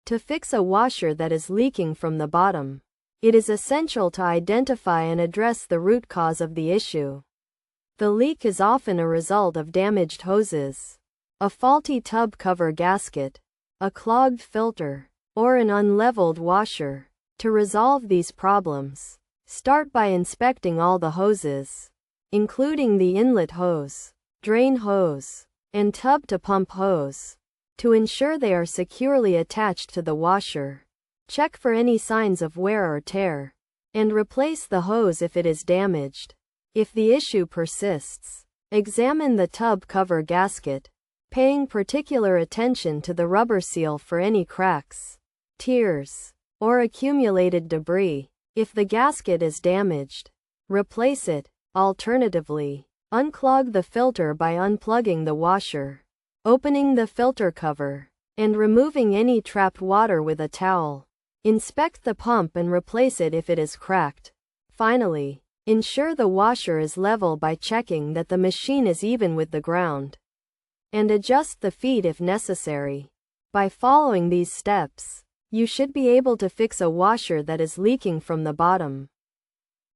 To fix a washer that is leaking from the bottom, it is essential to identify and address the root cause of the issue. The leak is often a result of damaged hoses, a faulty tub cover gasket, a clogged filter, or an unleveled washer. To resolve these problems, start by inspecting all the hoses, including the inlet hose, drain hose, and tub-to-pump hose, to ensure they are securely attached to the washer. Check for any signs of wear or tear, and replace the hose if it is damaged. If the issue persists, examine the tub cover gasket, paying particular attention to the rubber seal for any cracks, tears, or accumulated debris. If the gasket is damaged, replace it. Alternatively, unclog the filter by unplugging the washer, opening the filter cover, and removing any trapped water with a towel. Inspect the pump and replace it if it is cracked. Finally, ensure the washer is level by checking that the machine is even with the ground, and adjust the feet if necessary. By following these steps, you should be able to fix a washer that is leaking from the bottom.